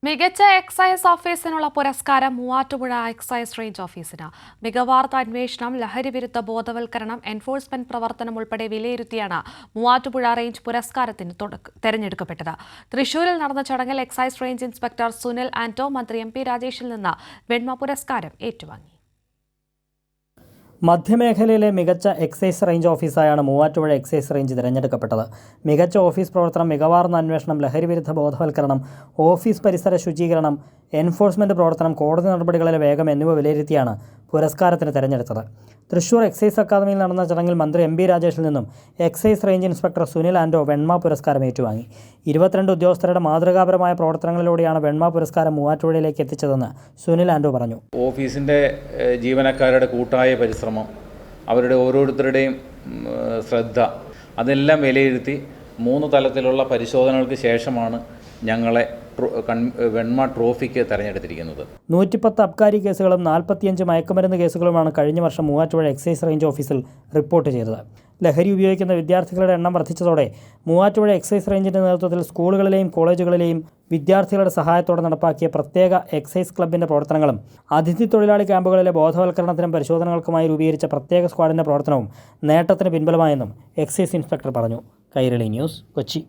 മികച്ച എക്സൈസ് ഓഫീസിനുള്ള പുരസ്കാരം Muvattupuzha excise range ഓഫീസിന്. മികവാർത്ത അന്വേഷണം, ലഹരിവിരുദ്ധ ബോധവൽക്കരണം, എൻഫോഴ്സ്മെന്റ് പ്രവർത്തനം ഉൾപ്പെടെ വിലയിരുത്തിയാണ് മൂവാറ്റുപുഴ റേഞ്ച് പുരസ്കാരത്തിന് തെരഞ്ഞെടുക്കപ്പെട്ടത്. തൃശൂരിൽ നടന്ന ചടങ്ങിൽ excise range inspector Sunil Anto മന്ത്രി എം പി രാജേഷിൽ നിന്ന് വെണ്മ പുരസ്കാരം ഏറ്റുവാങ്ങി. മധ്യമേഖലയിലെ മികച്ച എക്സൈസ് റേഞ്ച് ഓഫീസായാണ് മൂവാറ്റുപുഴ എക്സൈസ് റേഞ്ച് തിരഞ്ഞെടുക്കപ്പെട്ടത്. മികച്ച ഓഫീസ് പ്രവർത്തനം, മികവാർന്ന അന്വേഷണം, ലഹരിവിരുദ്ധ ബോധവൽക്കരണം, ഓഫീസ് പരിസര ശുചീകരണം, എൻഫോഴ്സ്മെന്റ് പ്രവർത്തനം, കോടതി നടപടികളിലെ വേഗം എന്നിവ വിലയിരുത്തിയാണ് പുരസ്കാരത്തിന് തെരഞ്ഞെടുത്തത്. തൃശൂർ എക്സൈസ് അക്കാദമിയിൽ നടന്ന ചടങ്ങിൽ മന്ത്രി എം പി രാജേഷിൽ നിന്നും excise range inspector Sunil Anto വെണ്മ പുരസ്കാരം ഏറ്റുവാങ്ങി. 22 ഉദ്യോഗസ്ഥരുടെ മാതൃകാപരമായ പ്രവർത്തനങ്ങളിലൂടെയാണ് വെണ്മ പുരസ്കാരം മൂവാറ്റുപുഴയിലേക്ക് എത്തിച്ചതെന്ന് സുനിൽ ആന്റോ പറഞ്ഞു. ഓഫീസിൻ്റെ ജീവനക്കാരുടെ കൂട്ടായ പരിശ്രമം, അവരുടെ ഓരോരുത്തരുടെയും ശ്രദ്ധ, അതെല്ലാം വിലയിരുത്തി 3 തലത്തിലുള്ള പരിശോധനകൾക്ക് ശേഷമാണ് ഞങ്ങളെ വെണ്മ ട്രോഫിക്ക് തെരഞ്ഞെടുത്തിരിക്കുന്നത്. 110 അബ്കാരി കേസുകളും 45 മയക്കുമരുന്ന് കേസുകളുമാണ് കഴിഞ്ഞ വർഷം മൂവാറ്റുപുഴ എക്സൈസ് റേഞ്ച് ഓഫീസിൽ റിപ്പോർട്ട് ചെയ്തത്. ലഹരി ഉപയോഗിക്കുന്ന വിദ്യാർത്ഥികളുടെ എണ്ണം വർദ്ധിച്ചതോടെ മൂവാറ്റുപുഴ എക്സൈസ് റേഞ്ചിൻ്റെ നേതൃത്വത്തിൽ സ്കൂളുകളിലെയും കോളേജുകളിലെയും വിദ്യാർത്ഥികളുടെ സഹായത്തോടെ നടപ്പാക്കിയ പ്രത്യേക എക്സൈസ് ക്ലബിൻ്റെ പ്രവർത്തനങ്ങളും അതിഥി തൊഴിലാളി ക്യാമ്പുകളിലെ ബോധവൽക്കരണത്തിനും പരിശോധനകൾക്കുമായി രൂപീകരിച്ച പ്രത്യേക സ്ക്വാഡിൻ്റെ പ്രവർത്തനവും നേട്ടത്തിന് പിൻബലമായെന്നും എക്സൈസ് ഇൻസ്പെക്ടർ പറഞ്ഞു. കൈരളി ന്യൂസ്, കൊച്ചി.